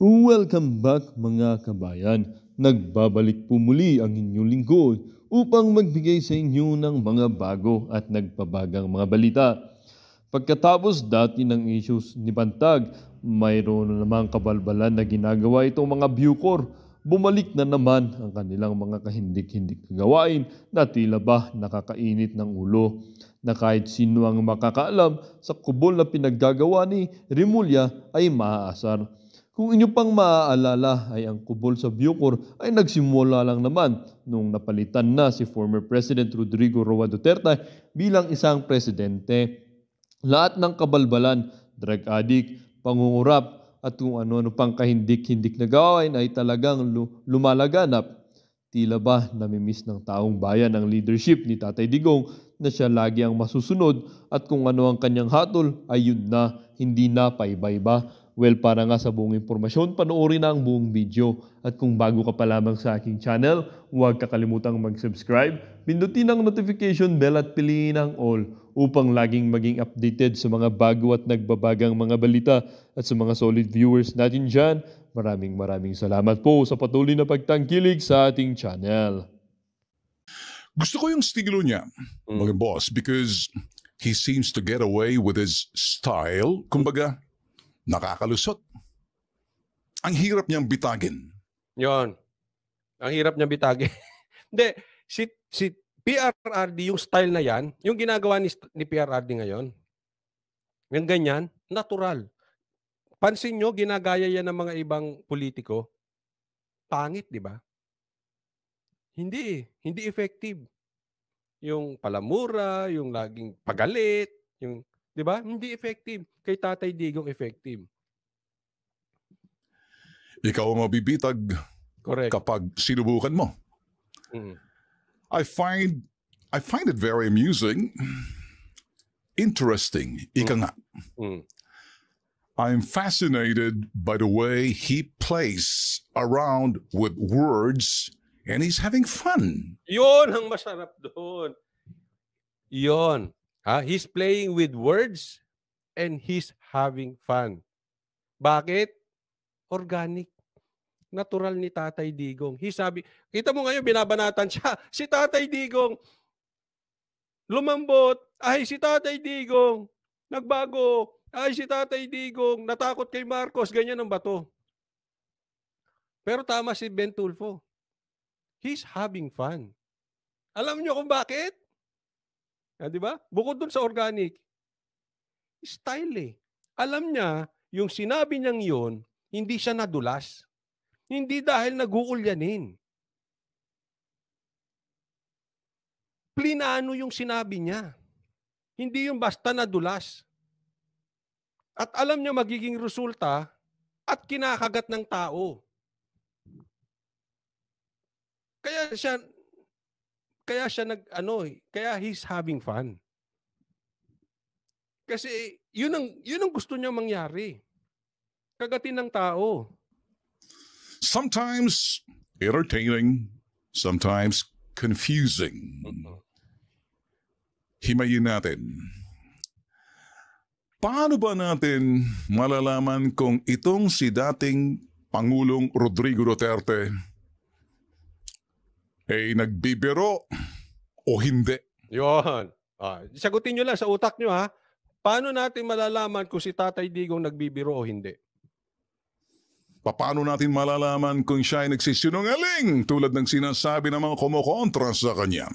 Welcome back mga kabayan. Nagbabalik po muli ang inyong lingkod upang magbigay sa inyo ng mga bago at nagpabagang mga balita. Pagkatapos dati ng issues ni Bantag, mayroon na namang kabalbalan na ginagawa itong mga Bucor. Bumalik na naman ang kanilang mga kahindik-hindik na gawain na tila ba nakakainit ng ulo na kahit sino ang makakaalam sa kubol na pinaggagawa ni Rimulya ay maaasar. Kung inyo pang maaalala ay ang kubol sa Bucor ay nagsimula lang naman nung napalitan na si former President Rodrigo Roa Duterte bilang isang presidente. Lahat ng kabalbalan, drug addict, pangungurap at kung ano-ano pang kahindik-hindik na gawain ay talagang lumalaganap. Tila ba namimiss ng taong bayan ang leadership ni Tatay Digong na siya lagi ang masusunod at kung ano ang kanyang hatol ay yun na, hindi na paiba-iba. Well, para nga sa buong impormasyon, panoorin na ang buong video. At kung bago ka pa lamang sa aking channel, huwag kakalimutang mag-subscribe, pindutin ang notification bell at piliin ang all upang laging maging updated sa mga bago at nagbabagang mga balita. At sa mga solid viewers natin dyan, maraming salamat po sa patuloy na pagtangkilik sa ating channel. Gusto ko yung estilo niya, mga boss, because he seems to get away with his style. Kumbaga, nakakalusot. Ang hirap niyang bitagin. Yon. Ang hirap niyang bitagin. Hindi, si PRRD, yung style na yan, yung ginagawa ni PRRD ngayon, yung ganyan, natural. Pansin nyo, ginagaya yan ng mga ibang politiko. Pangit, di ba? Hindi effective. Yung palamura, yung laging pagalit, yung, di ba? Hindi effective. Kay Tatay Digong effective. Ikaw ang mabibitag. Correct. Kapag sinubukan mo. I find it very amusing, interesting. Ika nga. I'm fascinated by the way he plays around with words and he's having fun. Yun ang masarap doon. Yun. He's playing with words and he's having fun. Bakit? Organic. Natural ni Tatay Digong. Kita mo ngayon, binabanatan siya. Si Tatay Digong, lumambot. Ay, si Tatay Digong, nagbago. Ay, si Tatay Digong, natakot kay Marcos. Ganyan ang bato. Pero tama si Ben Tulfo. He's having fun. Alam niyo kung bakit? Di ba? Bukod dun sa organic, style eh. Alam niya, yung sinabi niyang yun, hindi siya nadulas. Hindi dahil nag-uulyanin. Plinano yung sinabi niya. Hindi yung basta nadulas. At alam niya magiging resulta at kinakagat ng tao. Kaya he's having fun. Kasi yun ang gusto niya mangyari. Kagatin ng tao. Sometimes entertaining, sometimes confusing. Himayin natin. Paano ba natin malalaman kung itong si dating Pangulong Rodrigo Duterte ay nagbibiro o hindi? Yun. Sagutin nyo lang sa utak nyo ha. Paano natin malalaman kung si Tatay Digong nagbibiro o hindi? Paano natin malalaman kung siya ay nagsisinungaling tulad ng sinasabi ng mga kumukontra sa kanya?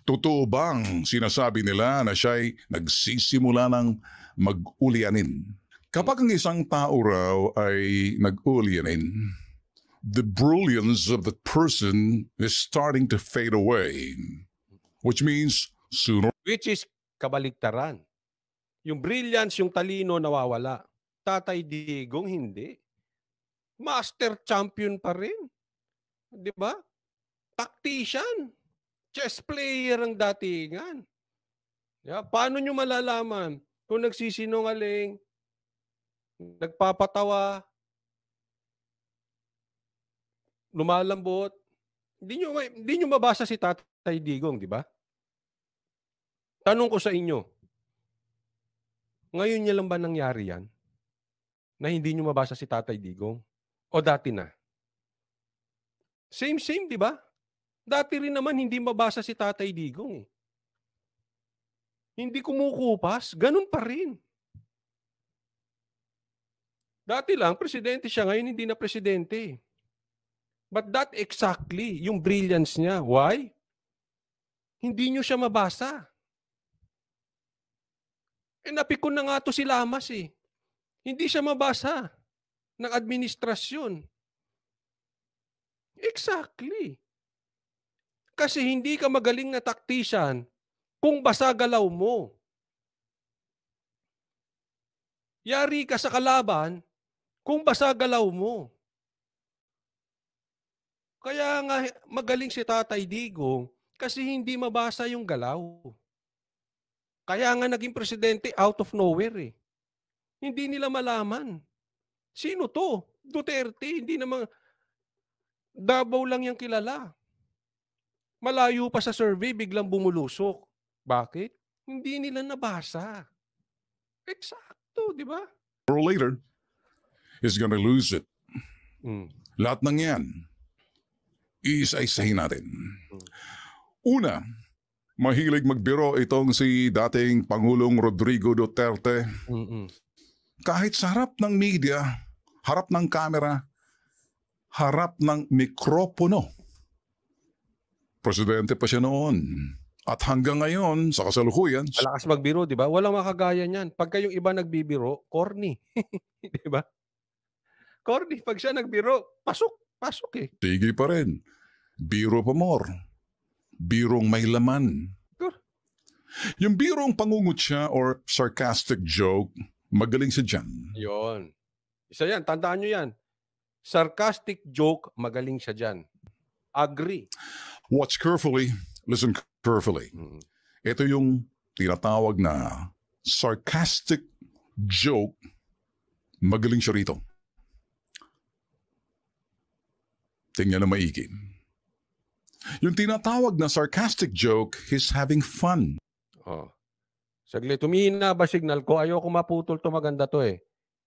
Totoo bang sinasabi nila na siya ay nagsisimula ng mag-ulyanin? Kapag ang isang tao raw ay nag-ulyanin, the brilliance of the person is starting to fade away. Which means sooner... Which is kabaligtaran. Yung brilliance, yung talino nawawala. Tatay Digong, hindi. Master champion pa rin. Di ba? Tactician. Chess player ang datingan. Paano nyo malalaman kung nagsisinungaling, nagpapatawa, lumalambot? Hindi nyo mabasa si Tatay Digong, di ba? Tanong ko sa inyo, ngayon niya lang ba nangyari yan? na hindi nyo mabasa si Tatay Digong? O dati na? Same, di ba? Dati rin naman hindi mabasa si Tatay Digong. Hindi kumukupas, ganun pa rin. Dati lang, presidente siya, ngayon hindi na presidente. But that exactly, yung brilliance niya. Why? Hindi nyo siya mabasa. Napikon na nga to si Lamas eh. Hindi siya mabasa ng administrasyon. Exactly. Kasi hindi ka magaling na tactician kung basa galaw mo. Yari ka sa kalaban kung basa galaw mo. Kaya nga magaling si Tatay Digong kasi hindi mabasa yung galaw. Kaya nga naging presidente out of nowhere eh. Hindi nila malaman. Sino to? Duterte. Hindi naman, Davao lang yung kilala. Malayo pa sa survey, biglang bumulusok. Bakit? Hindi nila nabasa. Eksakto, di ba? Or later, is gonna lose it. Lahat ng yan, isa-isahin natin. Una, mahilig magbiro itong si dating Pangulong Rodrigo Duterte. Kahit sa harap ng media, harap ng kamera, harap ng mikropono. Presidente pa siya noon. At hanggang ngayon, sa kasalukuyan, malakas magbiro, di ba? Walang makagaya niyan. Pagka yung iba nagbibiro, corny. Di ba? Corny. Pag siya nagbiro, pasok eh. sige pa rin. Biro pa more. Birong may laman. Sure. Yung birong pangungutya or sarcastic joke, magaling siya dyan. Yun. Isa yan. Tandaan nyo yan. Sarcastic joke, magaling siya dyan. Agree. Watch carefully, listen carefully. Ito yung tinatawag na sarcastic joke, magaling siya rito. Tingnan na maigi. Yung tinatawag na sarcastic joke, he's having fun. Oh. Saglit, tumihina ba signal ko? Ayoko maputol to, maganda to eh.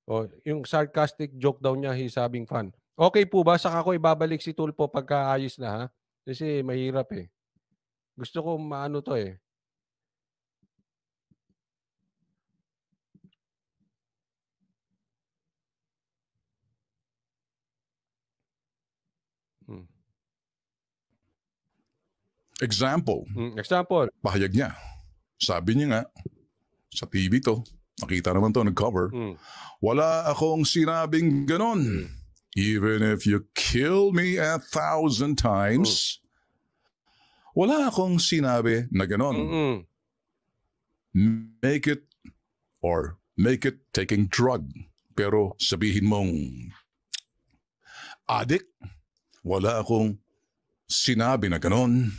Oh, yung sarcastic joke daw niya, he's having fun. Okay po ba? Saka ko ibabalik si Tulpo pagkaayos na ha? Kasi mahirap eh. Gusto ko maano to eh. Example. Example. Pahayag niya. Sabi niya nga, sa TV to, nakita naman to, nag-cover, wala akong sinabing ganon. Even if you kill me 1,000 times, wala akong sinabi na ganon. Make it taking drug. Pero sabihin mong addict, wala akong sinabi na ganon.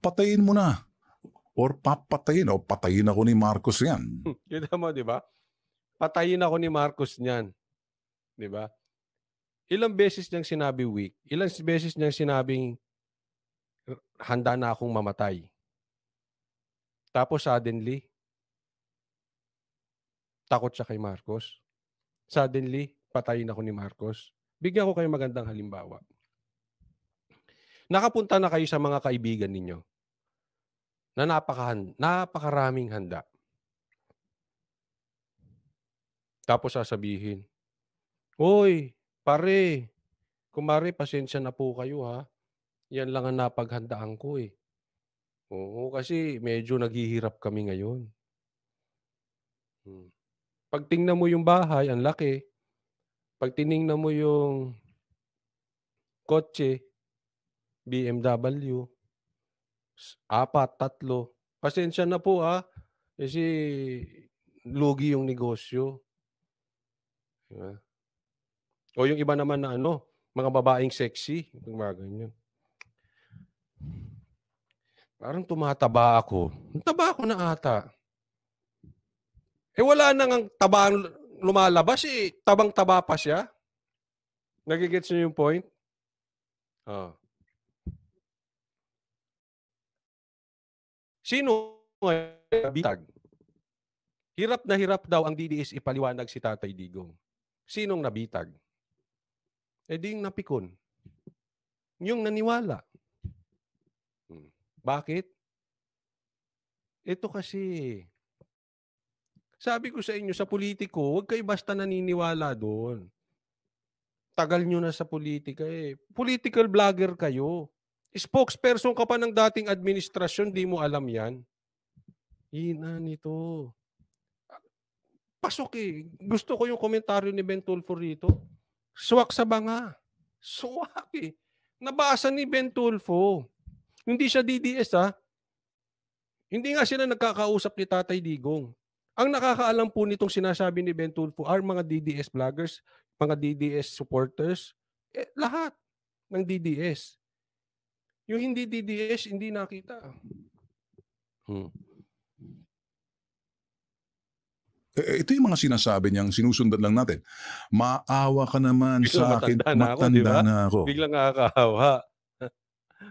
Patayin mo na. Or papatayin o patayin ako ni Marcos yan. Kita mo, di ba? Patayin ako ni Marcos niyan. Di ba? Ilang beses niyang sinabi weak. Ilang beses niyang sinabing handa na akong mamatay. Tapos suddenly, takot siya kay Marcos. Suddenly, patayin ako ni Marcos. Bigyan ko kayo magandang halimbawa. Nakapunta na kayo sa mga kaibigan ninyo na napakaraming handa. Tapos sasabihin, "Hoy, pare, kumare, pasensya na po kayo ha. Yan lang ang napaghandaan ko eh. Oo, kasi medyo naghihirap kami ngayon." Pag tingnan mo yung bahay, ang laki. Pag tiningnan mo yung kotse, BMW, 4, 3. Pasensya na po ha. Kasi lugi yung negosyo. Diba? O yung iba naman na mga babaeng sexy. Mga ganyan. Parang tumataba ako. Taba ako na ata. Wala nang taba lumalabas eh. Tabang-taba pa siya. Nagigets niyo yung point? Sino bitag? Hirap na hirap daw ang DDS ipaliwanag si Tatay Digong. Sinong nabitag? Di yung napikon. Yung naniwala. Bakit? Ito kasi, sabi ko sa inyo, sa politiko, huwag kayo basta naniniwala doon. Tagal nyo na sa politika eh. Political vlogger kayo. Spokesperson ka pa ng dating administrasyon, di mo alam yan. Ina nito. Pasok eh. Gusto ko yung komentaryo ni Ben Tulfo rito. Suwak sa banga. Suwak eh. Nabasa ni Ben Tulfo. Hindi siya DDS ha. Hindi nga sila nagkakausap ni Tatay Digong. Ang nakakaalam po nitong sinasabi ni Ben Tulfo are mga DDS vloggers, mga DDS supporters, lahat ng DDS. Yung hindi DDS, hindi nakita. Ito yung mga sinasabi niyang sinusundan lang natin. Maawa ka naman sa akin, matanda na ako. Biglang nakakahawa.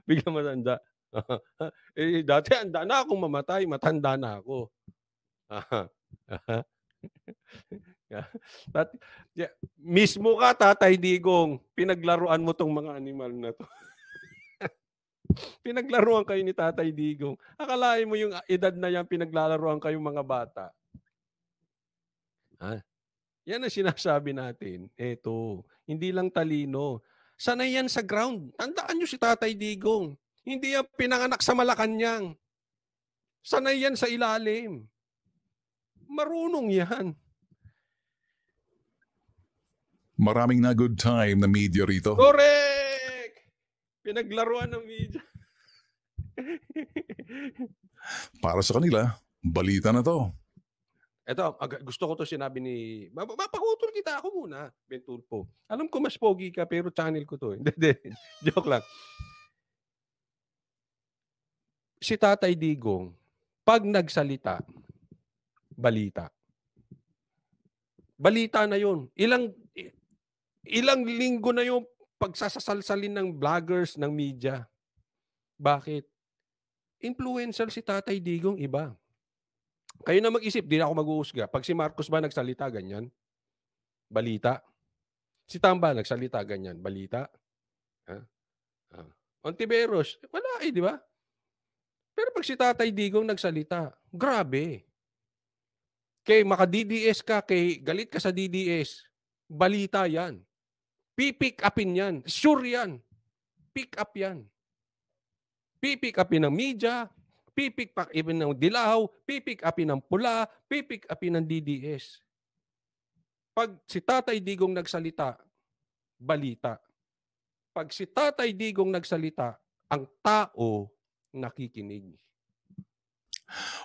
Biglang matanda. Dati handa na akong mamatay, matanda na ako. Mismo ka, Tatay Digong, pinaglaruan mo tong mga animal na to. Pinaglaruan kayo ni Tatay Digong. Akalain mo yung edad na yan, pinaglalaruan kayong mga bata. Yan ang sinasabi natin. Eto, hindi lang talino. Sanay yan sa ground. Tandaan nyo si Tatay Digong. Hindi yan pinanganak sa Malacanang. Sanay yan sa ilalim. Marunong yan. Maraming na good time na media rito. Correct! Pinaglaruan ng media. Para sa kanila, balita na to. Ito, gusto ko to sinabi ni... Mapakutol kita ako muna, Ben Tulfo. Alam ko mas pogi ka, pero channel ko to. Hindi. Joke lang. Si Tatay Digong, pag nagsalita, balita. Balita na yun. Ilang linggo na yung pagsasasalsalin ng vloggers, ng media. Bakit? Influencer si Tatay Digong, iba. Kayo na mag-isip, di na ako mag-uusga. Pag si Marcos ba nagsalita, ganyan? Balita. Si Tamba nagsalita, ganyan? Balita. Ontiveros, wala di ba? Pero pag si Tatay Digong nagsalita, grabe. Kay maka-DDS ka, kay galit ka sa DDS, balita yan. Pipick upin yan. Sure yan. Pick up yan. Pipick upin ng media, pipick upin ng dilaw, pipick upin ng pula, pipick upin ng DDS. Pag si Tatay Digong nagsalita, balita. Pag si Tatay Digong nagsalita, ang tao nakikinig.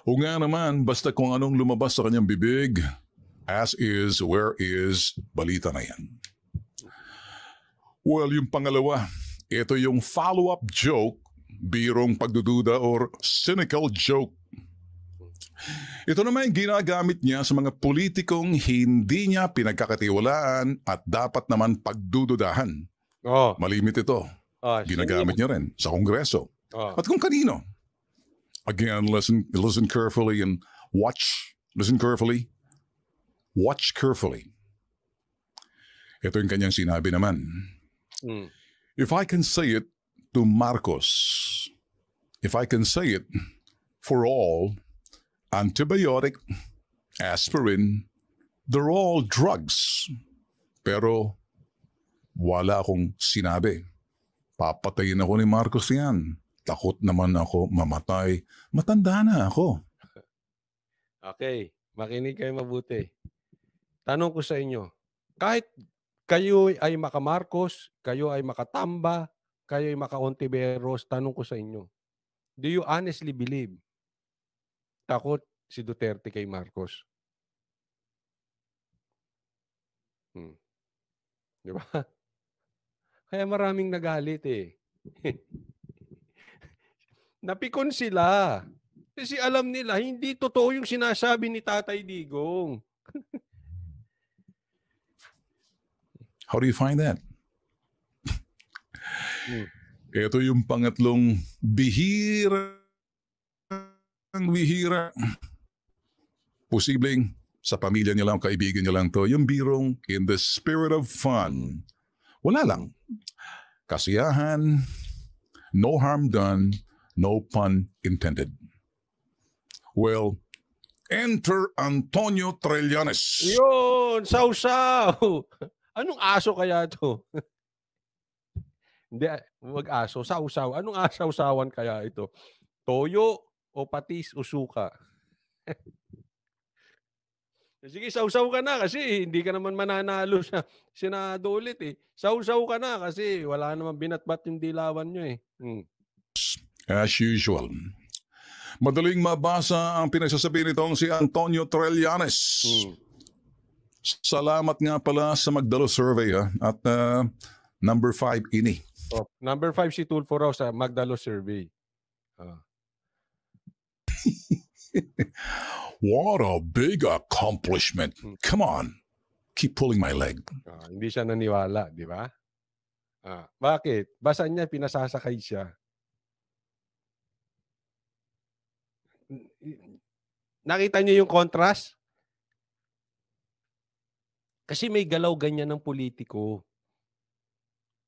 O nga naman, basta kung anong lumabas sa kanyang bibig, as is, where is, balita na yan. Well, yung pangalawa, ito yung follow-up joke, birong pagdududa or cynical joke. Ito naman yung ginagamit niya sa mga politikong hindi niya pinagkakatiwalaan at dapat naman pagdududahan. Malimit ito. Ginagamit niya rin sa Kongreso. At kung kanino. Again, listen carefully and watch. Listen carefully. Watch carefully. Ito yung kanyang sinabi naman. If I can say it to Marcos, if I can say it for all, antibiotic, aspirin, they're all drugs. Pero wala akong sinabi. Papatayin ako ni Marcos yan. Takot naman ako mamatay. Matanda na ako. Okay, makinig kayo mabuti. Tanong ko sa inyo, kahit kayo ay maka-Marcos, kayo ay makatamba, kayo ay maka-Ontiveros, tanong ko sa inyo, do you honestly believe takot si Duterte kay Marcos? Di ba? Kaya maraming nagalit eh. Napikon sila. Kasi alam nila, hindi totoo yung sinasabi ni Tatay Digong. How do you find that? Ito yung pangatlong bihira. Posibleng sa pamilya niya lang, kaibigan niya lang to, yung birong in the spirit of fun. Wala lang. Kasiyahan, no harm done, no pun intended. Well, enter Antonio Trillanes. Yun, sausaw. Anong aso kaya to? Hindi, wag aso, sausaw. Anong asaw-sawan kaya ito? Toyo o patis o suka? Sige, sausaw ka na kasi hindi ka naman mananalo sa Senado ulit eh. Sausaw ka na kasi wala naman binatbat yung dilawan nyo eh. As usual. Madaling mabasa ang pinagsasabi nitong si Antonio Trillanes. Salamat nga pala sa Magdalo survey at number 5 ini. Oh, number 5 si Tulfo raw sa Magdalo survey. What a big accomplishment. Come on. Keep pulling my leg. Hindi siya naniwala, di ba? Bakit? Basa niya, pinasasakay siya. Nakita niyo yung contrast? Kasi may galaw ganyan ng politiko.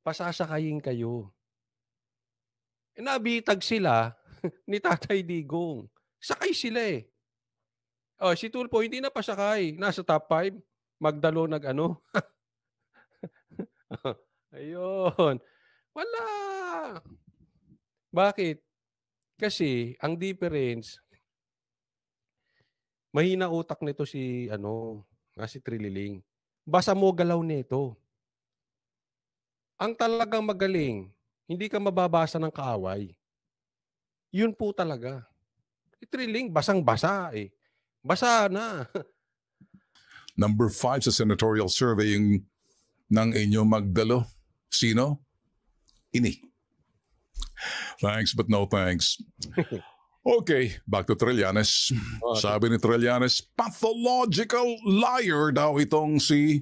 Pasasakayin kayo. Nabitag sila ni Tatay Digong. Sakay sila eh. Oh, si Tulfo hindi na pasakay. Nasa top 5. Magdalo nag-ano. Ayun. Wala. Bakit? Kasi ang difference, mahina utak nito si si Trililing. Basa mo galaw nito. Ang talagang magaling, hindi ka mababasa ng kaaway. Yun po talaga. Trililing, basang-basa eh. Basa na. Number 5 sa senatorial survey ng inyo Magdalo. Sino? Ini. Thanks but no thanks. Okay, back to Trillanes. Sabi ni Trillanes, pathological liar daw itong si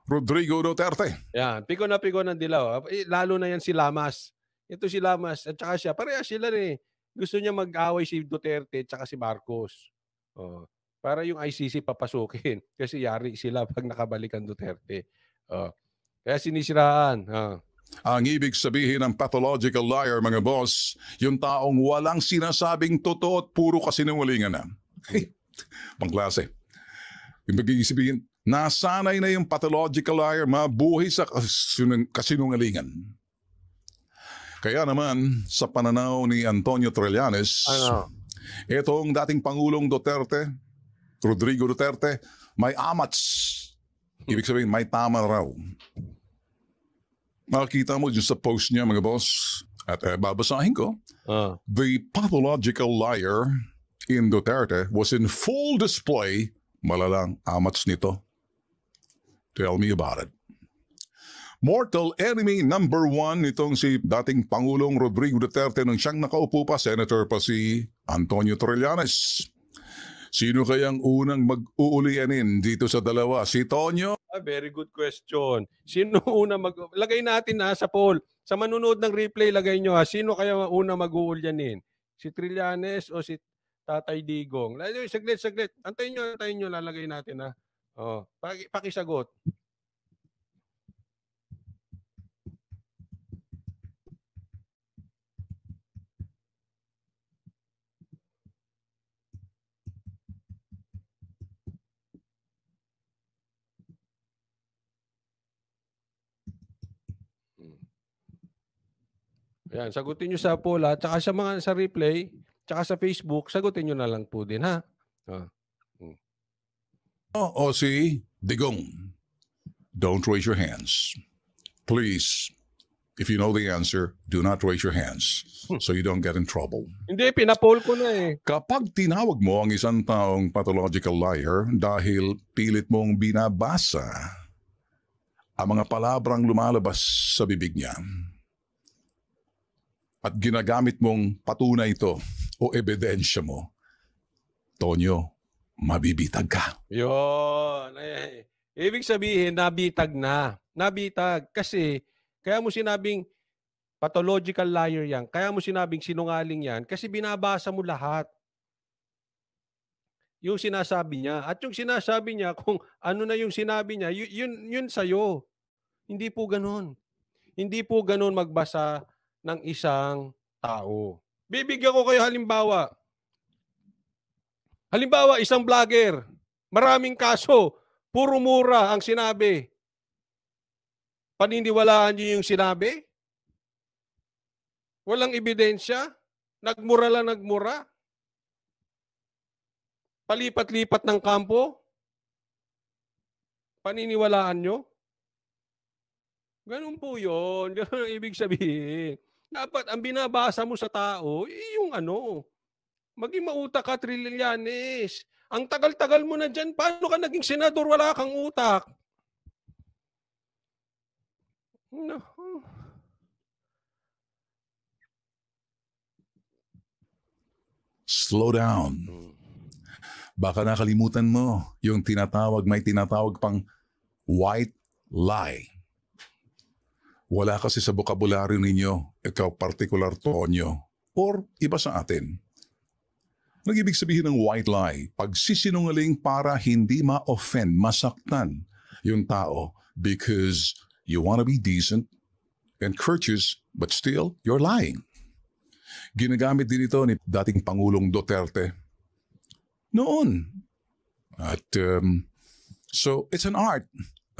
Rodrigo Duterte. Yan, pigo ng dilaw. Lalo na yan si Lamas. Ito si Lamas at saka siya. Pareha sila rin. Gusto niya mag-away si Duterte at saka si Marcos. Para yung ICC papasukin. Kasi yari sila pag nakabalikan Duterte. Kaya sinisiraan. Ang ibig sabihin ng pathological liar, mga boss, yung taong walang sinasabing totoo at puro kasinungalingan na. Pangklase. Yung sabihin, nasanay na yung pathological liar mabuhay sa kasinungalingan. Kaya naman, sa pananaw ni Antonio Trillanes, itong dating Pangulong Duterte, Rodrigo Duterte, may amats. Ibig sabihin, may tama raw. Makikita mo dyan sa post niya, mga boss, at babasahin ko. The pathological liar in Duterte was in full display. Malalang amats nito. Tell me about it. Mortal enemy number 1 nitong si dating Pangulong Rodrigo Duterte nung siyang nakaupo pa, Senator pa si Antonio Trillanes. Sino kayang unang mag-uulianin dito sa dalawa? Si Tonyo? Very good question. Sino una lagay natin sa poll. Sa manunood ng replay, lagay nyo sino kaya una mag-uulyanin? Si Trillanes o si Tatay Digong? Saglit. Antayin nyo, lalagay natin pakisagot. Ayan, sagutin nyo sa poll tsaka sa replay, tsaka sa Facebook, sagutin nyo na lang po din O si Digong? Don't raise your hands. Please, if you know the answer, do not raise your hands so you don't get in trouble. Hindi, pinapoll ko na eh. Kapag tinawag mo ang isang taong pathological liar dahil pilit mong binabasa ang mga palabrang lumalabas sa bibig niya, at ginagamit mong patunay ito o ebidensya mo, Tonyo, mabibitag ka. Yun. Ibig sabihin, nabitag na. Nabitag. Kasi, kaya mo sinabing pathological liar yan. Kaya mo sinabing sinungaling yan. Kasi binabasa mo lahat. yung sinasabi niya. At yung sinasabi niya, kung ano na yung sinabi niya, yun sa'yo. Hindi po ganun. Hindi po ganun magbasa ng isang tao. Bibigyan ko kayo halimbawa. Halimbawa, isang vlogger, maraming kaso, puro mura ang sinabi. Paniniwalaan niyo yung sinabi? Walang ebidensya? Nagmura lang nagmura? Palipat-lipat ng kampo? Paniniwalaan nyo? Ganun po yun. Ganun ang ibig sabihin. Dapat ang binabasa mo sa tao, yung maging mautak ka, Trillanes. Ang tagal-tagal mo na dyan, paano ka naging senador, wala kang utak? No. Slow down. Baka nakalimutan mo yung may tinatawag pang white lie. Wala kasi sa bokabularyo ninyo, ikaw particular Tonyo, or iba sa atin. Nag-ibig sabihin ng white lie, pagsisinungaling para hindi ma-offend, masaktan yung tao because you want to be decent and courteous, but still, you're lying. Ginagamit din ito ni dating Pangulong Duterte noon. At so, it's an art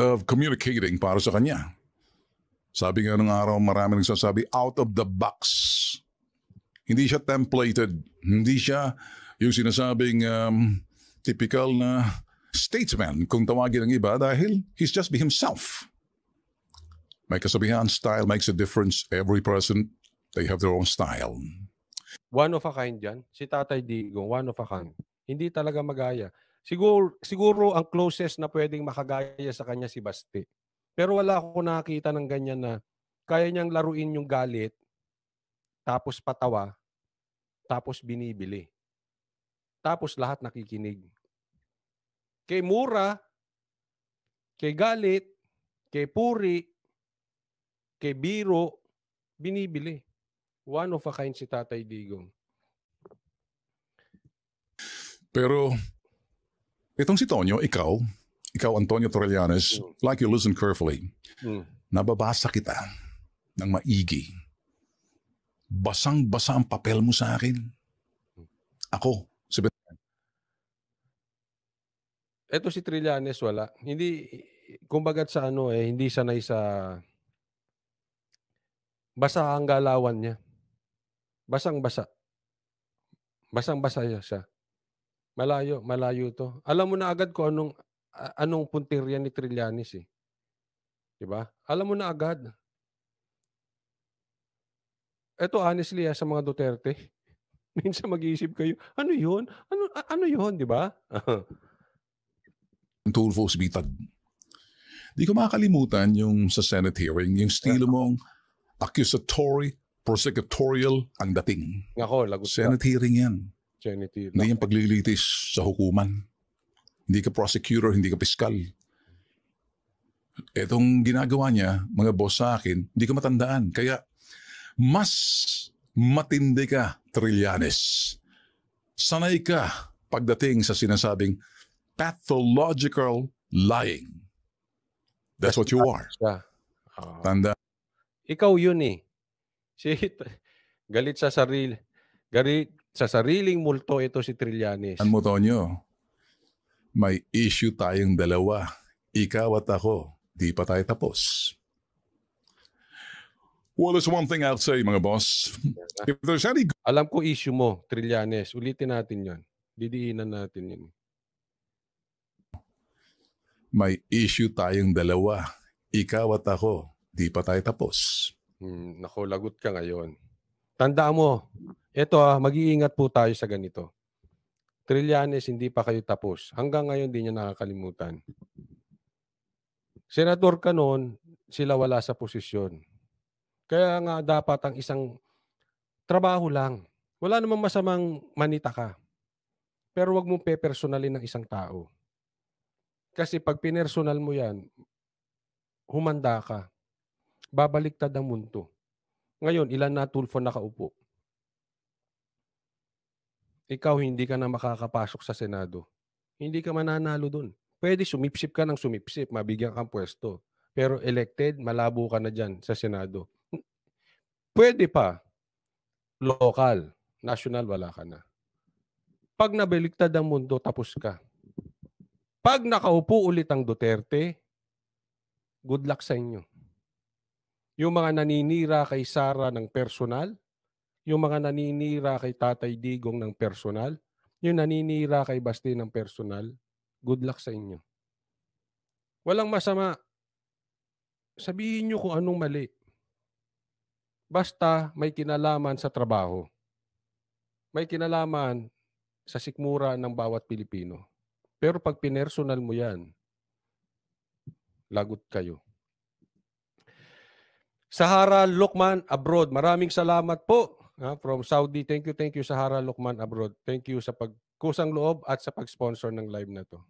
of communicating para sa kanya. Sabi nga nung araw, marami nagsasabi, out of the box. Hindi siya templated. Hindi siya yung sinasabing typical na statesman kung tawagin ng iba dahil he's just be himself. May kasabihan, style makes a difference. Every person, they have their own style. One of a kind yan. Si Tatay Digong, one of a kind. Hindi talaga magaya. Siguro ang closest na pwedeng makagaya sa kanya si Basti. Pero wala ako nakakita ng ganyan na kaya niyang laruin yung galit, tapos patawa, tapos binibili. Tapos lahat nakikinig. Kay mura, kay galit, kay puri, kay biro, binibili. One of a kind si Tatay Digong. Pero itong si Tonyo, ikaw Antonio Trillanes, like you listen carefully, nababasa kita ng maigi. Basang-basa ang papel mo sa akin. Ako, Eto si Trillanes wala. Hindi, kumbagat sa hindi sanay sa basa ang galawan niya. Basang-basa. Basang-basa siya. Malayo to. Alam mo na agad kung anong puntirya ni Trillanes eh. 'Di ba? Alam mo na agad. Eto honestly sa mga Duterte, minsan mag-iisip kayo, ano 'yun? Ano 'yun, 'di ba? Tulfo Bitag. Di ko makakalimutan yung sa Senate hearing, yung estilo mong accusatory, prosecutorial ang dating. Nako, lagot Senate hearing yan. Senate hearing. Hindi yung paglilitis sa hukuman. Hindi ka prosecutor, hindi ka piskal. Etong ginagawa niya, mga boss sa akin, hindi ko matandaan. Kaya mas matindi ka, Trillanes. Sanay ka pagdating sa sinasabing pathological lying. That's what you are. Tanda. Ikaw yun eh. Galit sa sariling multo ito si Trillanes. Ano mo, Tonyo? May issue tayong dalawa. Ikaw at ako. Di pa tayo tapos. Well, there's one thing I'll say, mga boss. If there's any... Alam ko issue mo, Trillanes. Ulitin natin yan. Didiinan natin yun. May issue tayong dalawa. Ikaw at ako. Di pa tayo tapos. Naku, lagot ka ngayon. Tandaan mo, ito mag-iingat po tayo sa ganito. Trillanes, hindi pa kayo tapos. Hanggang ngayon, di niya nakakalimutan. Senador ka noon, sila wala sa posisyon. Kaya nga dapat ang isang trabaho lang. Wala namang masamang manita ka. Pero wag mong pe-personalin ng isang tao. Kasi pag pinersonal mo yan, humanda ka. Babaliktad ang mundo. Ngayon, ilan na Tulfo nakaupo? ikaw hindi ka na makakapasok sa Senado. Hindi ka mananalo dun. Pwede sumipsip ka ng sumipsip, mabigyan kang pwesto. Pero elected, malabo ka na dyan sa Senado. Pwede pa. Local. National, wala ka na. Pag nabaliktad ang mundo, tapos ka. Pag nakaupo ulit ang Duterte, good luck sa inyo. Yung mga naninira kay Sara ng personal, yung mga naninira kay Tatay Digong ng personal, yung naninira kay Basti ng personal, good luck sa inyo. Walang masama. Sabihin nyo kung anong mali. Basta may kinalaman sa trabaho. May kinalaman sa sikmura ng bawat Pilipino. Pero pag pinersonal mo yan, lagot kayo. Sahara Lokman Abroad, maraming salamat po. From Saudi, thank you Sahara Lokman Abroad. Thank you sa pagkusang loob at sa pag-sponsor ng live na to.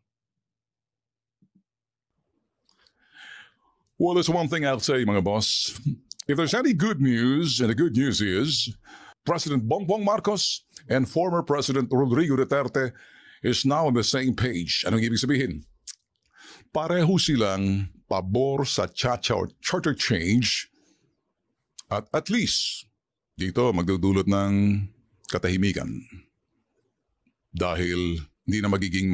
Well, there's one thing I'll say, mga boss. If there's any good news, and the good news is President Bongbong Marcos and former President Rodrigo Duterte is now on the same page. Anong ibig sabihin? Pareho silang pabor sa chacha or charter change at least dito magdudulot ng katahimikan. Dahil hindi na magiging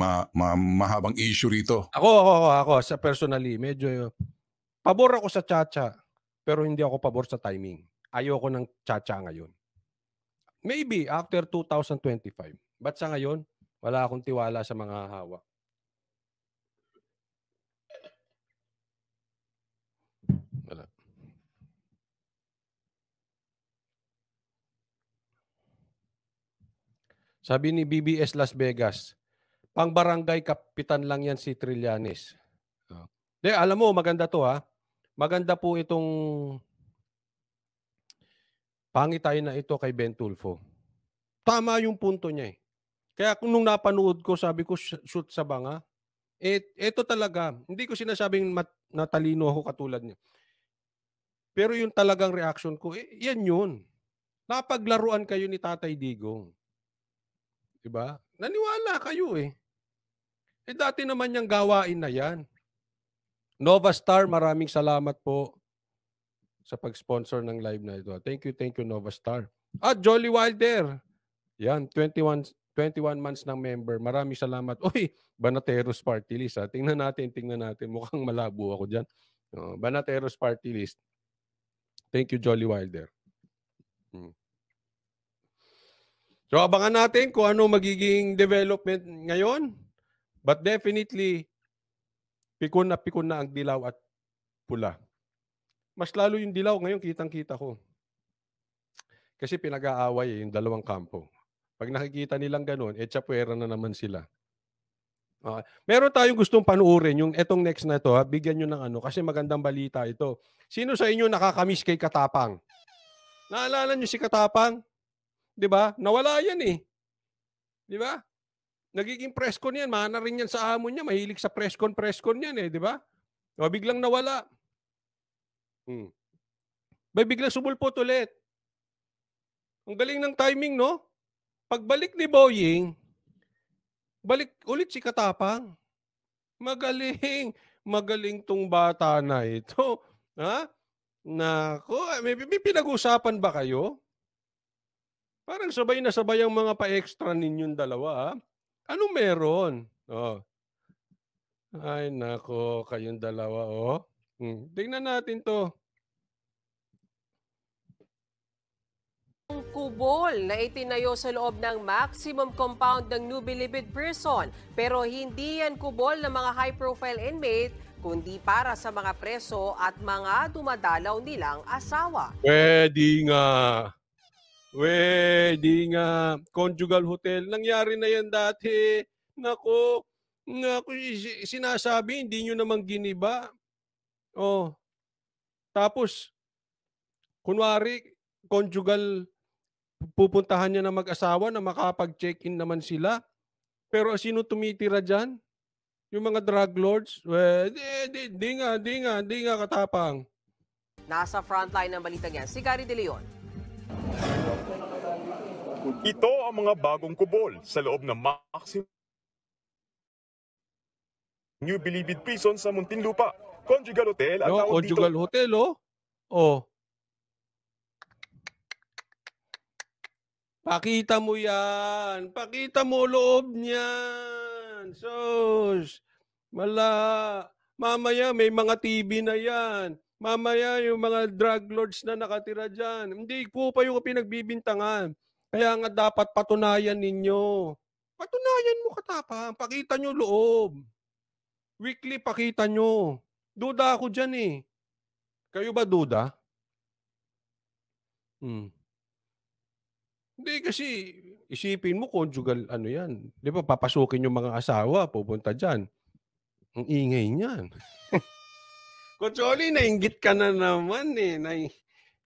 mahabang issue rito. Ako, sa personally, medyo pabor ako sa chacha, pero hindi ako pabor sa timing. Ayoko ng chacha ngayon. Maybe after 2025. But sa ngayon, wala akong tiwala sa mga hawak. Wala. Sabi ni BBS Las Vegas, pang barangay kapitan lang yan si Trillanes. Alam mo, maganda to ha. Maganda po itong pangitay na ito kay Ben Tulfo. Tama yung punto niya eh. Kaya kung nung napanood ko, sabi ko, shoot sa banga. Ito talaga, hindi ko sinasabing natalino ako katulad niya. Pero yung talagang reaction ko, yan yun. Napaglaruan kayo ni Tatay Digong. Diba? Naniwala kayo eh. Dati naman yung gawain na yan. Nova Star, maraming salamat po sa pag-sponsor ng live na ito. Thank you Nova Star. Jolly Wilder. Yan, 21 months ng member. Maraming salamat. Uy, Banateros Party List. Tingnan natin. Mukhang malabo ako dyan. Banateros Party List. Thank you, Jolly Wilder. So, abangan natin kung ano magiging development ngayon. But definitely, pikon na ang dilaw at pula. Mas lalo yung dilaw ngayon, kitang-kita ko. Kasi pinag-aaway yung dalawang kampo. Pag nakikita nilang ganun, tsapuera na naman sila. Meron tayong gustong panuorin, yung etong next na ito, bigyan nyo ng ano, kasi magandang balita ito. Sino sa inyo nakakamiss kay Katapang? Naalala nyo si Katapang? Diba? Nawala yan eh. Diba? Nagiging presscon yan. Mahana rin yan sa amo niya. Mahilig sa presscon yan eh. Diba? O, biglang nawala. Biglang sumulpot ulit. Ang galing ng timing, no? Pagbalik ni Boying, balik ulit si Katapang. Magaling tong bata na ito. Ha? Nako, may pinag-usapan ba kayo? Parang sabay na sabay ang mga pa-extra ninyong dalawa. Ha? Anong meron? Ay, nako, kayong dalawa. Tingnan natin to. Kubol na itinayo sa loob ng maximum compound ng New Bilibid Prison. Pero hindi yan kubol ng mga high-profile inmate, kundi para sa mga preso at mga dumadalaw nilang asawa. Pwede nga. Conjugal hotel. Nangyari na yan dati. Nako, sinasabi, hindi nyo naman giniba. Tapos, kunwari, conjugal, pupuntahan niya na mag-asawa na makapag-check-in naman sila. Pero sino tumitira dyan? Yung mga drug lords? Di nga Katapang. Nasa frontline ng balitang yan, si Gary De Leon. Ito ang mga bagong kubol sa loob ng Maximum New Bilibid Prison sa Muntinlupa. Conjugal Hotel ang No, tawag dito. conjugal hotel, oh. Oh. Pakita mo yan. Pakita mo loob niyan. Sus. Wala. Mamaya may mga TV na yan. Mamaya yung mga drug lords na nakatira dyan. Hindi po pa yung pinagbibintangan. Kaya nga dapat patunayan ninyo. Patunayan mo katapang. Pakita nyo loob. Weekly pakita nyo. Duda ako dyan eh. Kayo ba duda? Hindi kasi isipin mo conjugal ano yan. Di ba papasukin yung mga asawa, pupunta dyan. Ang ingay niyan. Kutsoli, nainggit ka na naman eh.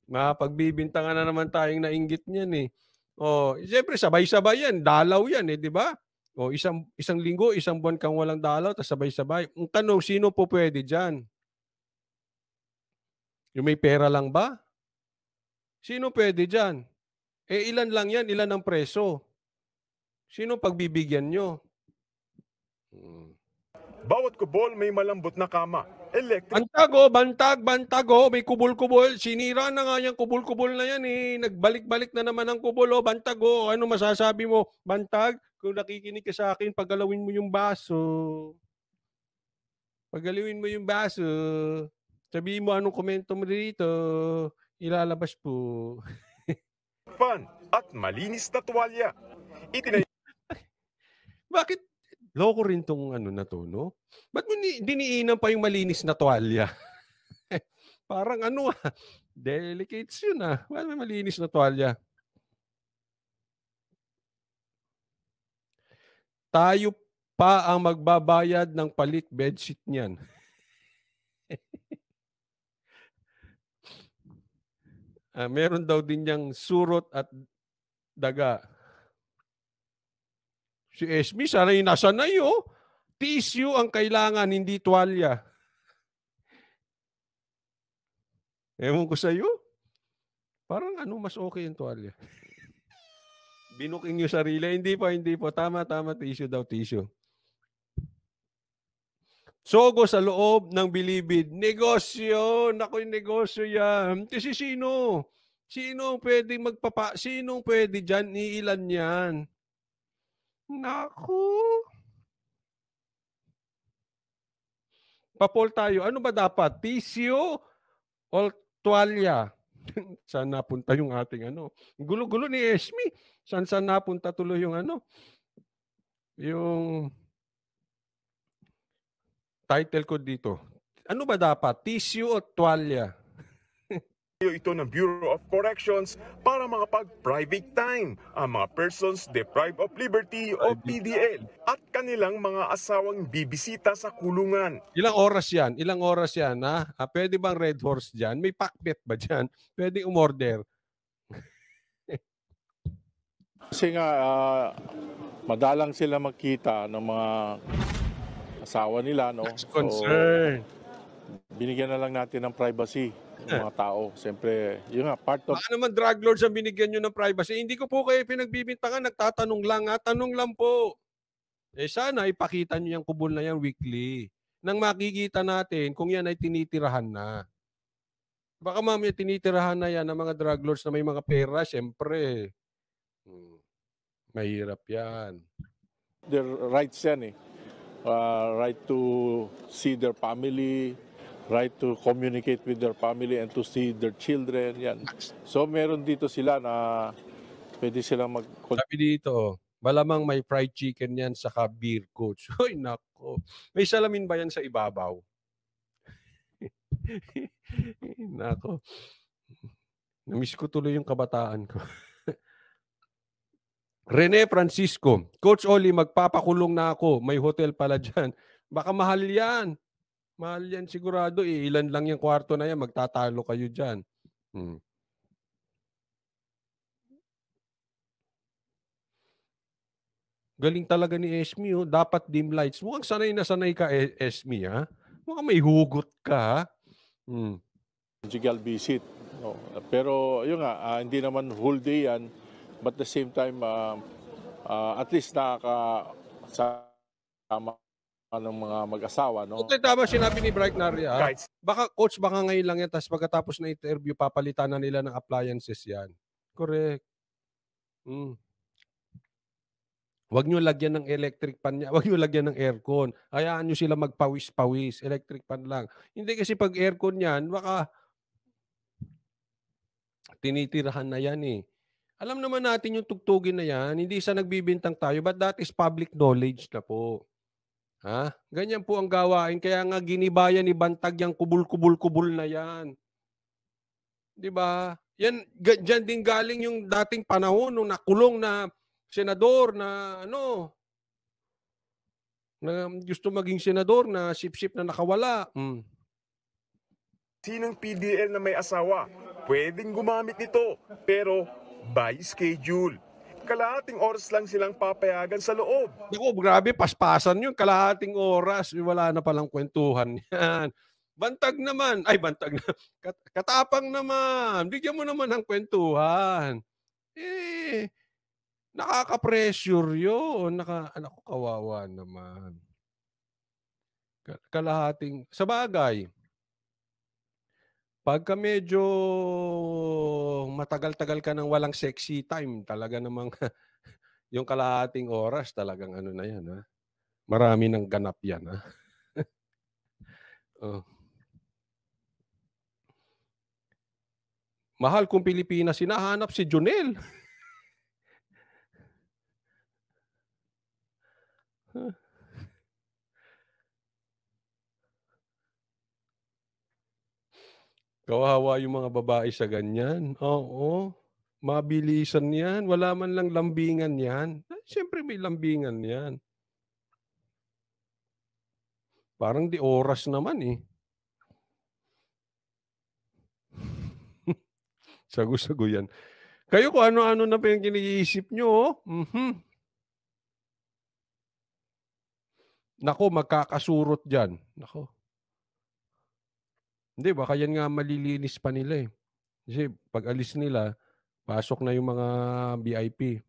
Mapagbibintangan na naman tayong nainggit niyan eh. Oh, siyempre sabay-sabay yan. Dalaw yan eh, di ba? O isang linggo, isang buwan kang walang dalaw, tapos sabay-sabay. Ang tanong, sino po pwede dyan? Yung may pera lang ba? Sino pwede dyan? Eh ilan lang yan, ilan ang preso? Sino pagbibigyan nyo? Bawat kubol may malambot na kama. Electric Bantag, may kubol-kubol. Sinira na nga yung kubol-kubol na yan eh. Nagbalik-balik na naman ang kubol, oh. Bantag, oh. Ano masasabi mo? Bantag, kung nakikinig ka sa akin, paggalawin mo yung baso. Paggalawin mo yung baso. Sabihin mo anong komento mo dito. Ilalabas po. fan at malinis na tuwalya. Bakit? Loko rin tong ano na to, no? Ba't mo diniinan pa yung malinis na tuwalya? Parang ano delicates yun Bakit may malinis na tuwalya? Tayo pa ang magbabayad ng palit bedsheet niyan. Meron daw din niyang surot at daga. Si Esme, sanay na sanay, oh. Tissue ang kailangan, hindi tuwalya. Ewan ko sa'yo. Parang mas okay yung tuwalya. Binuking yung sarili. Hindi po. Tama, tissue daw, tissue. Sogo sa loob ng Bilibid. Negosyo! Naku, yung negosyo yan. Kasi sino? Sino pwede Sinong pwede dyan? Iilan yan? Naku. Papol tayo. Ano ba dapat? Tissue o tuwalya? Saan napunta yung ating Gulo-gulo ni Esme. Saan napunta tuloy yung yung title ko dito. Ano ba dapat? Tissue o tuwalya? Ito ng Bureau of Corrections para makapag-private time ang mga persons deprived of liberty o PDL at kanilang mga asawang bibisita sa kulungan. Ilang oras yan? Pwede bang red horse dyan? May pakbet ba dyan? Pwede umorder? Kasi nga, madalang sila magkita ng mga asawa nila, no? That's concern. Binigyan na lang natin ng privacy ng mga tao. Siyempre, yun nga, part of... Baka naman drug lords ang binigyan nyo ng privacy. Hindi ko po kayo pinagbibintangan. Nagtatanong lang Tanong lang po. Sana ipakita nyo yung kubol na yan weekly. Nang makikita natin kung yan ay tinitirahan na. Baka mamaya tinitirahan na yan ng mga drug lords na may mga pera. Siyempre, mahirap yan. Their rights yan right to see their family, right to communicate with their family and to see their children. Yan. So meron dito sila na pwede silang Sabi dito, malamang may fried chicken yan saka beer, coach. Hoy, nako. May salamin ba yan sa ibabaw? Nako. Namiss ko tuloy yung kabataan ko. Rene Francisco, Coach Oli, magpapakulong na ako. May hotel pala dyan. Baka mahal yan. Mahal yan sigurado. Ilan lang yung kwarto na yan. Magtatalo kayo dyan. Galing talaga ni Esme. Dapat dim lights. Mukhang sanay na sanay ka, Esme. Mukhang may hugot ka. Conjugal visit. No. Pero yun nga, hindi naman whole day yan. But at the same time, at least nakakasama ng mga mag-asawa, no? Okay, tama sinabi ni Bright Naria. Kahit Baka ngayon lang yan, tapos pagkatapos na interview, papalitan na nila ng appliances yan. Correct. Huwag nyo lagyan ng electric pan niya. Huwag nyo lagyan ng aircon. Hayaan nyo sila magpawis-pawis. Electric pan lang. Hindi kasi pag aircon yan, baka tinitirahan na yan eh. Alam naman natin yung tugtugin na yan. Hindi sa nagbibintang tayo, but that is public knowledge na po. Ha? Ganyan po ang gawain. Kaya nga ginibayan ni Bantag yung kubul-kubul-kubul na yan. Di ba? Yan, dyan din galing yung dating panahon nung nakulong na senador na na gusto maging senador na sip-sip na nakawala. sinong PDL na may asawa, pwedeng gumamit nito, pero by schedule. Kalahating oras lang silang papayagan sa loob. Naku, grabe, paspasan yun. Kalahating oras. Wala na palang kwentuhan yan. Bantag naman. Ay, bantag na. Katapang naman. Bigyan mo naman ng kwentuhan. Nakaka-pressure yun. Anak ko, kawawa naman. Kalahating. Sa bagay, pagka medyo matagal-tagal ka nang walang sexy time, talaga namang yung kalahating oras, talagang ano na yan, ha? Marami ng ganap yan, ha? Oh. Mahal kong Pilipinas, hinahanap si Jonel. Kawawa yung mga babae sa ganyan. Oo. Mabilisan yan. Wala man lang lambingan yan. Siyempre may lambingan yan. Parang di oras naman eh. Sago-sago yan. Kayo kung ano-ano na pa yung kiniisip nyo. Nako, magkakasurot dyan. Nako. Hindi, baka yan nga malilinis pa nila eh. Kasi pag alis nila, pasok na yung mga VIP.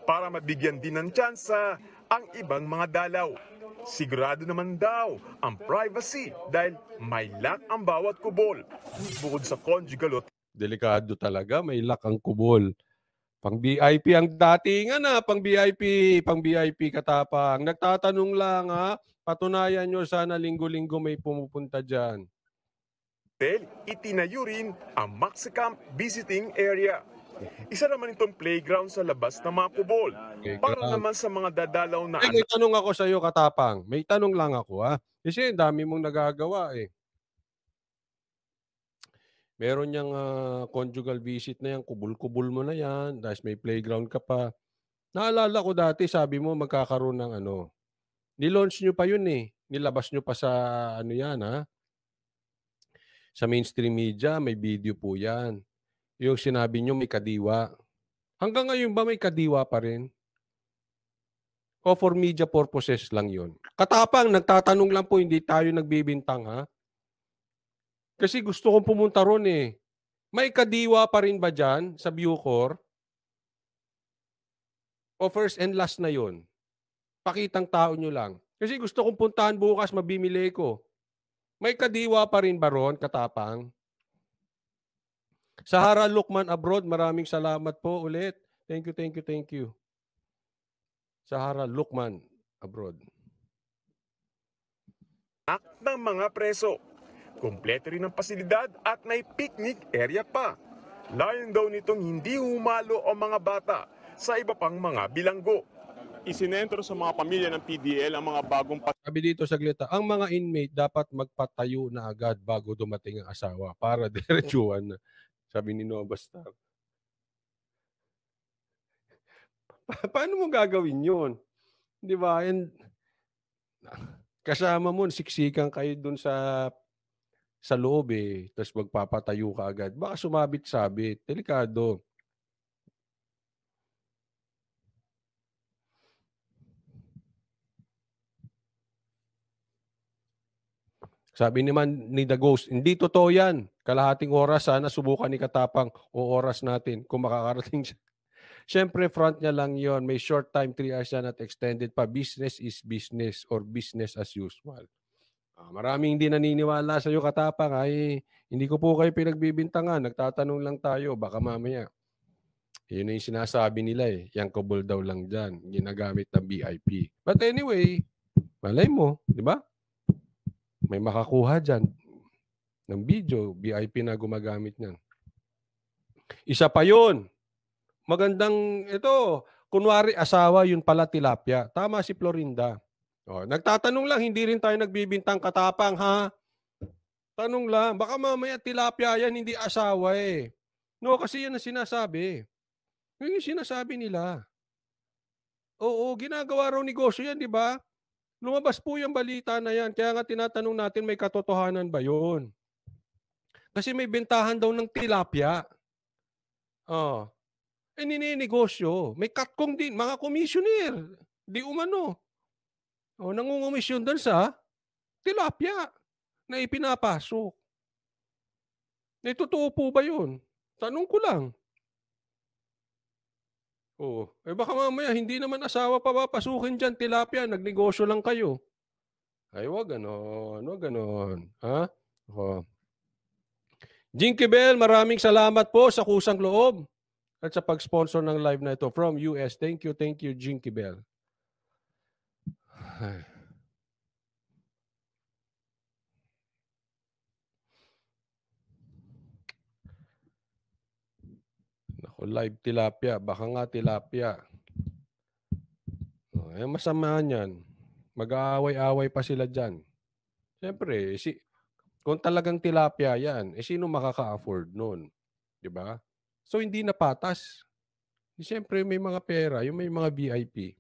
Para mabigyan din ng tsansa ang ibang mga dalaw. Sigurado naman daw ang privacy dahil may lock ang bawat kubol. Bukod sa conjugal o Delikado talaga, may lock ang kubol. Pang VIP ang datingan na, pang VIP katapang. Nagtatanong lang ha, patunayan nyo sana linggo-linggo may pumupunta dyan. hotel, itinayo rin ang Maxicamp Visiting Area. Isa naman itong playground sa labas ng mga kubol. Para naman sa mga dadalaw na May tanong ako sa iyo, katapang. May tanong lang ako ha. Kasi dami mong nagagawa eh. Meron niyang conjugal visit na yan, kubul-kubul mo na yan, dahil may playground ka pa. Naalala ko dati, sabi mo magkakaroon ng nilaunch nyo pa yun eh. Nilabas nyo pa sa yan ha. Sa mainstream media, may video po yan. Yung sinabi nyo may kadiwa. Hanggang ngayon ba may kadiwa pa rin? O for media purposes lang yun? Katapang, nagtatanong lang po, hindi tayo nagbibintang ha. Kasi gusto kong pumunta ron eh. May kadiwa pa rin ba dyan sa Bucor? O first and last na yun? Pakitang tao nyo lang. Kasi gusto kong puntahan bukas, mabimili ko. May kadiwa pa rin ba ron, katapang? Sahara Lukman Abroad, maraming salamat po ulit. Thank you. Sahara Lukman Abroad. ng mga preso. Kumpleto rin ang pasilidad at may picnic area pa. Layon daw nitong hindi humalo ang mga bata sa iba pang mga bilanggo. Isinentro sa mga pamilya ng PDL ang mga bagong Sabi dito sa Gleta, ang mga inmate dapat magpatayo na agad bago dumating ang asawa para diretsuhan na. Sabi ni Nova Star. Paano mo gagawin yun? Di ba? And kasama mo, siksikan kayo dun sa loob eh. Tapos magpapatayo ka agad. Baka sumabit-sabit. Delikado. Sabi naman ni The Ghost, hindi totoo yan. Kalahating oras, sana subukan ni Katapang o oras natin kung makakarating siya. Siyempre, front niya lang yon. May short time, 3 hours yan at extended pa. Business is business or business as usual. Maraming hindi naniniwala sa iyo, Katapang. Ay, hindi ko po kayo pinagbibintangan. Nagtatanong lang tayo. Baka mamaya. Yun yung sinasabi nila eh. Yang kubol daw lang dyan. Ginagamit ng VIP. But anyway, malay mo, di ba? May makakuha dyan ng video, VIP na gumagamit niyan. Isa pa yun. Magandang ito. Kunwari asawa, yun pala tilapia. Tama si Florinda. Nagtatanong lang, hindi rin tayo nagbibintang, Katapang, ha? Tanong lang. Baka mamaya tilapia yan, hindi asawa eh. No, kasi yan ang sinasabi. Yun yung sinasabi nila. Oo, ginagawa raw negosyo yan, di ba? Lumabas po yung balita na yan. Kaya nga tinatanong natin, may katotohanan ba yun? Kasi may bentahan daw ng tilapia. Nininegosyo. May katkong din, mga commissioner. Di umano. Nangungumisyon doon sa tilapia na ipinapasok. Totoo po ba yun? Tanong ko lang. Baka mamaya hindi naman asawa pa papasukin dyan, tilapia, nagnegosyo lang kayo. Ay, wag ganon. Ha? Jinky Bell, maraming salamat po sa kusang loob at sa pag-sponsor ng live na ito from US. Thank you, Jinky Bell. Live tilapia. Baka nga tilapia. Masama niyan. Mag-aaway-away pa sila dyan. Siyempre, kung talagang tilapia yan, sino makaka-afford nun? Diba? So, hindi na patas. Siyempre, may mga pera. Yung may mga VIP.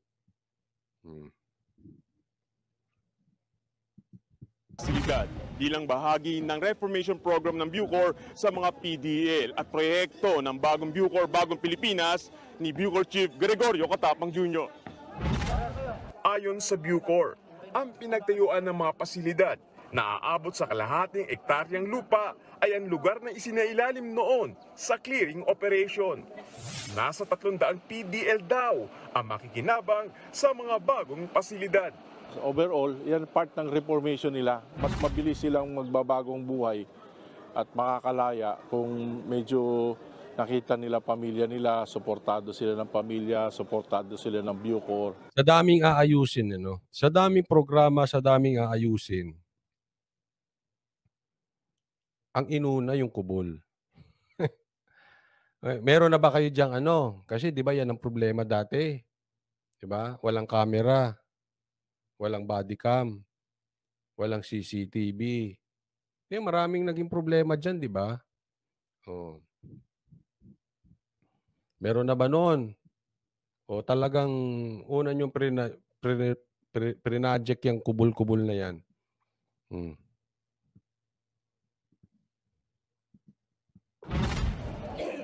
Pasilidad bilang bahagi ng reformation program ng Bucor sa mga PDL at proyekto ng bagong Bucor, Bagong Pilipinas ni Bucor Chief Gregorio Katapang Jr. Ayon sa Bucor, ang pinagtayuan ng mga pasilidad na aabot sa kalahating ektaryang lupa ay ang lugar na isinailalim noon sa clearing operation. Nasa 300 PDL daw ang makikinabang sa mga bagong pasilidad. So overall, yan part ng reformation nila. Mas mabilis silang magbabagong buhay at makakalaya kung medyo nakita nila pamilya nila, suportado sila ng pamilya, suportado sila ng Bucor. Sa daming aayusin, sa daming programa, sa daming aayusin, ang inuna yung kubol. Meron na ba kayo diyang Kasi di ba yan ang problema dati? Di ba? Walang camera. Walang body cam, walang CCTV. Maraming naging problema dyan, di ba? Meron na ba noon? Talagang una yung prinaject yung kubol-kubol na yan.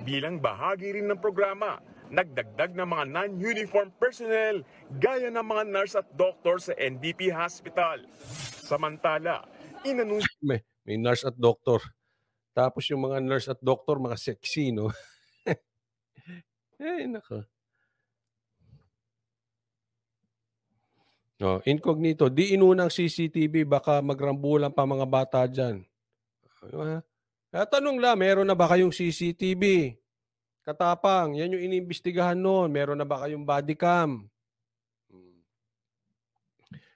Bilang bahagi rin ng programa, nagdagdag ng mga non-uniform personnel gaya ng mga nurse at doktor sa NBP Hospital. Samantala, may nurse at doktor. Tapos yung mga nurse at doktor, mga sexy, no? Nako. Incognito. Di inunang CCTV, baka magrambulan pa mga bata dyan. Kaya tanong lang, meron na ba kayong CCTV? Katapang, yan yung iniimbestigahan noon. Meron na ba kayong body cam?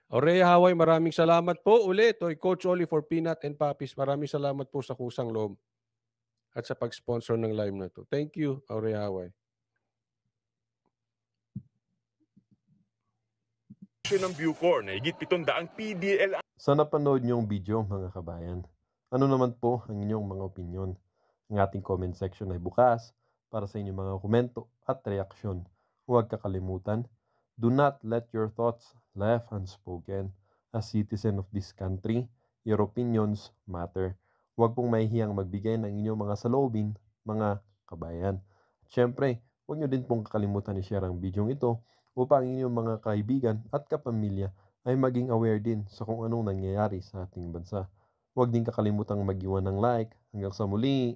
Aurea Haway, maraming salamat po ulit. Coach Oli for Peanut and Puppies. Maraming salamat po sa kusang loob at sa pag-sponsor ng live na to. Thank you, Aurea Haway. ng Bucor na higit 700 PDL. Sa napanood niyong video, mga kabayan, ano naman po ang inyong mga opinyon? Ang ating comment section ay bukas para sa inyong mga komento at reaksyon. Huwag kakalimutan, do not let your thoughts left unspoken. As citizen of this country, your opinions matter. Huwag pong mahihiyang magbigay ng inyong mga saloobin, mga kabayan. At syempre, huwag nyo din pong kakalimutan i-share ang video ito upang inyong mga kaibigan at kapamilya ay maging aware din sa kung anong nangyayari sa ating bansa. Huwag din kakalimutang mag-iwan ng like. Hanggang sa muli.